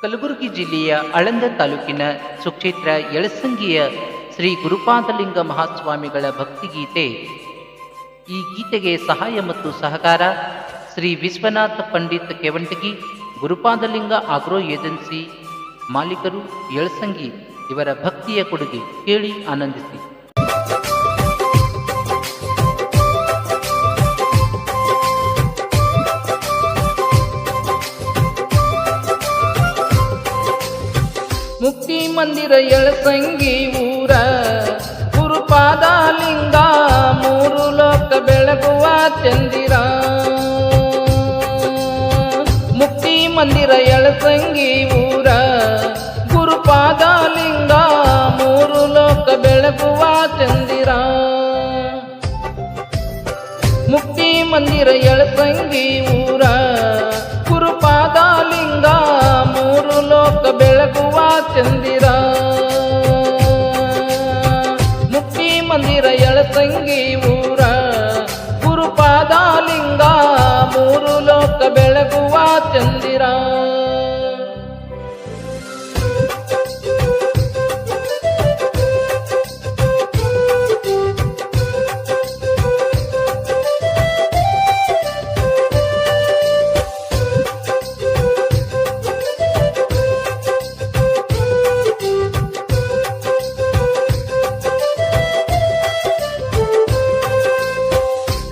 ಕಲಬುರಗಿ ಜಿಲ್ಲೆಯ ಆಳಂದ ತಾಲೂಕಿನ ಸುಕ್ಷೇತ್ರ ಯಳಸಂಗಿಯ ಶ್ರೀ ಗುರುಪಾದಲಿಂಗ ಮಹಾಸ್ವಾಮಿಗಳ ಭಕ್ತಿಗೀತೆ. ಈ ಗೀತೆಗೆ ಸಹಾಯ ಮತ್ತು ಸಹಕಾರ ಶ್ರೀ ವಿಶ್ವನಾಥ ಪಂಡಿತ್ ಕೆವಂಟಗಿ, ಗುರುಪಾದಲಿಂಗ ಆಗ್ರೋ ಏಜೆನ್ಸಿ ಮಾಲೀಕರು, ಯಳಸಂಗಿ. ಇವರ ಭಕ್ತಿಯ ಕೊಡುಗೆ. ಕೇಳಿ ಆನಂದಿಸಿ. ಮುಕ್ತಿ ಮಂದಿರ ಯಳಸಂಗಿ ಊರ ಗುರುಪಾದಲಿಂಗ, ಮೂರು ಲೋಕ ಬೆಳಗುವ ಚಂದಿರ. ಮುಕ್ತಿ ಮಂದಿರ ಯಳಸಂಗಿ ಊರ ಗುರುಪಾದಲಿಂಗ, ಮೂರು ಲೋಕ ಬೆಳಗುವ ಚಂದಿರ. ಮುಕ್ತಿ ಮಂದಿರ ಯಳಸಂಗಿ ಊರ ಗುರುಪಾದಲಿಂಗ, ಮೂರು ಲೋಕ ಬೆಳಗುವ ಚಂದಿರ. ಮುಕ್ತಿ ಮಂದಿರ ಯಳಸಂಗಿ ಊರ ಗುರುಪಾದಲಿಂಗ, ಮೂರು ಲೋಕ ಬೆಳಗುವ ಚಂದಿರ.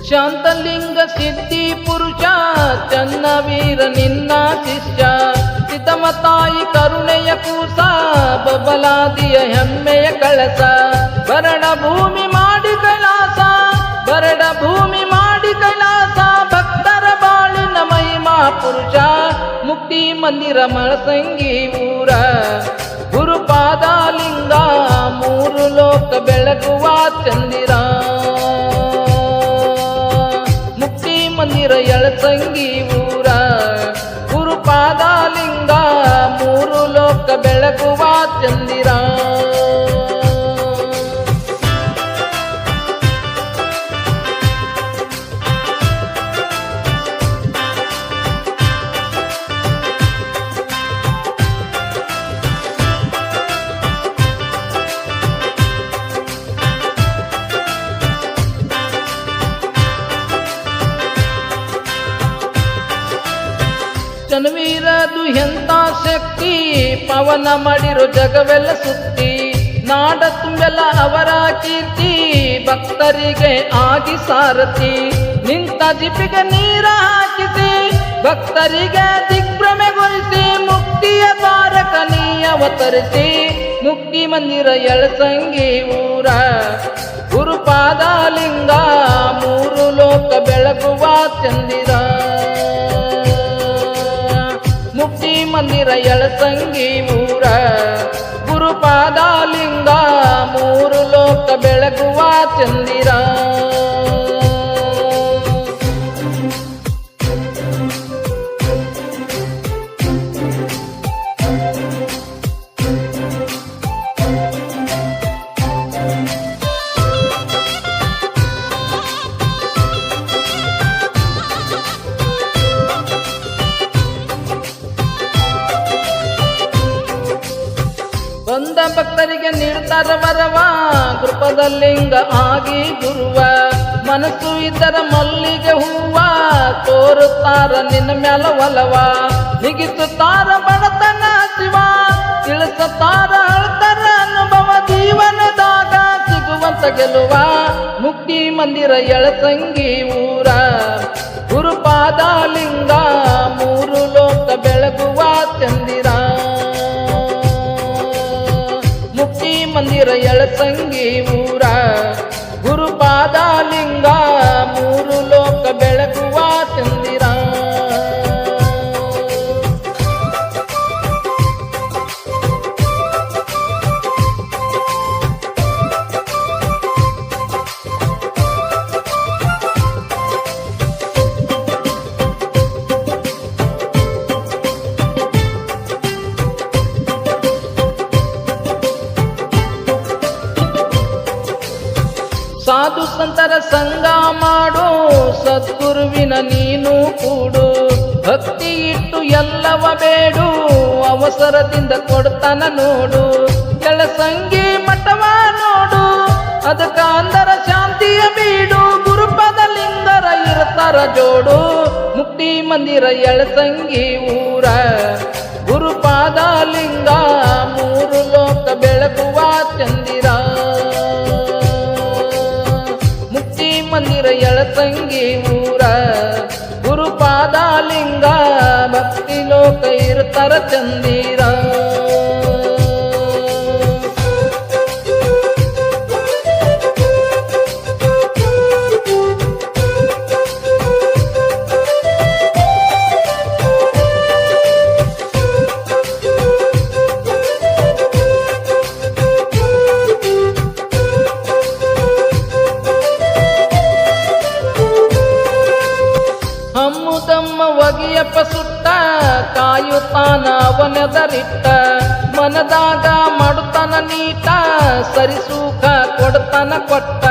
ಶಾಂತಲಿಂಗ ಸಿದ್ಧಿ ಪುರುಷ, ಚನ್ನವೀರ ನಿನ್ನ ಶಿಷ್ಯ. ಸಿದ್ದಮ್ಮ ತಾಯಿ ಕರುಣೆಯ ಕೂಸ, ಬಬಲಾದಿಯ ಹೆಮ್ಮೆಯ ಕಳಸ. ಬರಡ ಭೂಮಿ ಮಾಡಿ ಕೈಲಾಸ, ಬರಡ ಭೂಮಿ ಮಾಡಿ ಕೈಲಾಸ. ಭಕ್ತರ ಬಾಳಿನ ಮಹಿಮಾ ಪುರುಷ, ಮುಕ್ತಿ ಮಂದಿರ ಮಳಸಂಗಿ ಊರ ಗುರುಪಾದಲಿಂಗ, ಮೂರು ಲೋಕ ಬೆಳಗುವ ಚಂದಿರ. ಮಂದಿರ ಯಳಸಂಗಿ ಊರ ಗುರುಪಾದಲಿಂಗ, ಮೂರು ಲೋಕ ಬೆಳಗುವ ಚಂದಿರ. ಚನ್ನವೀರದು ಎಂತ ಶಕ್ತಿ, ಪವನ ಮಾಡಿರೋ ಜಗವೆಲ್ಲ ಸುತ್ತಿ. ನಾಡ ತುಂಬೆಲ್ಲ ಅವರ ಕೀರ್ತಿ, ಭಕ್ತರಿಗೆ ಆಗಿ ಸಾರಥಿ. ನಿಂತ ಜಿಪಿಗೆ ನೀರ ಹಾಕಿಸಿ, ಭಕ್ತರಿಗೆ ದಿಗ್ಭ್ರಮೆಗೊಳಿಸಿ. ಮುಕ್ತಿಯ ತಾರಕ ನೀ ಅವತರಿಸಿ, ಮುಕ್ತಿ ಮಂದಿರ ಯಳಸಂಗಿ ಊರ ಗುರುಪಾದಲಿಂಗ, ಮೂರು ಲೋಕ ಬೆಳಗುವ ಚಂದಿರ. ಮುಕ್ತಿ ಮಂದಿರ ಯಳಸಂಗಿ ಊರ ಗುರುಪಾದಲಿಂಗ, ಮೂರು ಲೋಕ ಬೆಳಗುವ ಚಂದಿರ. ಬಂದ ಭಕ್ತರಿಗೆ ನೀಡ್ತಾರ ವರವ, ಗುರುಪಾದಲಿಂಗ ಆಗಿ ಗುರುವ. ಮನಸ್ಸು ಇದ್ದರ ಮಲ್ಲಿಗೆ ಹೂವ, ತೋರುತ್ತಾರ ನಿನ್ನ ಮ್ಯಾಲ ಒಲವ. ನಿಗಿಸುತ್ತಾರ ಬಡತನ ಶಿವ, ತಿಳಿಸುತ್ತಾರ ಅಳ್ತಾರ ಅನುಭವ. ಜೀವನದಾಗ ಸಿಗುವಂತ ಗೆಲುವ, ಮುಕ್ತಿ ಮಂದಿರ ಯಳಸಂಗಿ ಊರ ಗುರುಪಾದಲಿಂಗ, ಮೂರು ಲೋಕ ಬೆಳಗುವ ಚಂದಿರ. ಮುಕ್ತಿ ಮಂದಿರ ಯಳಸಂಗಿ ಊರ ಗುರುಪಾದಲಿಂಗ, ಮೂರು ಲೋಕ ಬೆಳಗುವ ಚಂದಿರ. ಸಾಧು ಸಂತರ ಸಂಗ ಮಾಡು, ಸದ್ಗುರುವಿನ ನೀನು ಕೂಡು. ಭಕ್ತಿ ಇಟ್ಟು ಎಲ್ಲವ ಬೇಡು, ಅವ ಅವಸರದಿಂದ ಕೊಡ್ತಾನ ನೋಡು, ಎಳಸಂಗಿ ಮಠವ ನೋಡು, ಅದಕ್ಕ ಅಂದರ ಶಾಂತಿಯ ಬೀಡು, ಗುರುಪದ ಲಿಂಗರ ಇರ್ತಾರ ಜೋಡು, ಮುಕ್ತಿ ಮಂದಿರ ಎಳಸಂಗಿ ಊರ, ಗುರುಪಾದ ಲಿಂಗ ಮೂರು ಲೋಕ ಬೆಳಗುವ ಚಂದಿರ. ಮುಕ್ತಿ ಮಂದಿರ ಎಳಸಂಗಿ ಊರ, ಗುರುಪಾದ ಲಿಂಗ ಭಕ್ತಿ ಲೋಕ ಇರ್ತಾರ ಚಂದಿರ. ಹಮ್ಮುದಮ್ಮ ಒಗಿಯಪ್ಪ ಸುಟ್ಟ, ಕಾಯುತ್ತಾನ ಅವನೆದರಿಟ್ಟ, ಮನದಾಗ ಮಾಡುತ್ತಾನ ನೀಟ, ಸರಿಸೂಕ ಕೊಡ್ತಾನ ಕೊಟ್ಟ,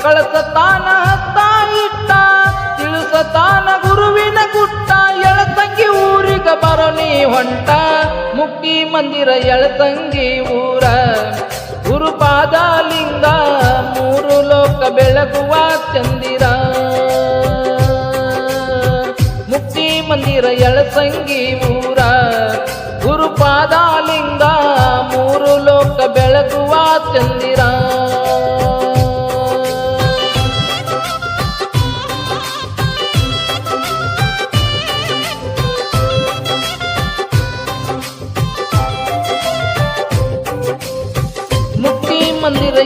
ಕಳಸತಾನ ಹತ್ತ ಇಟ್ಟ, ತಿಳಿಸತಾನ ಗುರುವಿನ ಗುಟ್ಟ, ಎಳಸಂಗಿ ಊರಿಗ ಬರೋ ನೀ ಹೊಂಟ, ಮುಕ್ತಿ ಮಂದಿರ ಎಳಸಂಗಿ ಊರ, ಗುರುಪಾದ ಲಿಂಗ ಮೂರು ಲೋಕ ಬೆಳಗುವ ಚಂದಿರ. ಮುಕ್ತಿ ಮಂದಿರ ಎಳಸಂಗಿ ಊರ, ಗುರುಪಾದ ಲಿಂಗ ಮೂರು ಲೋಕ ಬೆಳಗುವ ಚಂದಿರ. ಮುಕ್ತಿ ಮಂದಿರ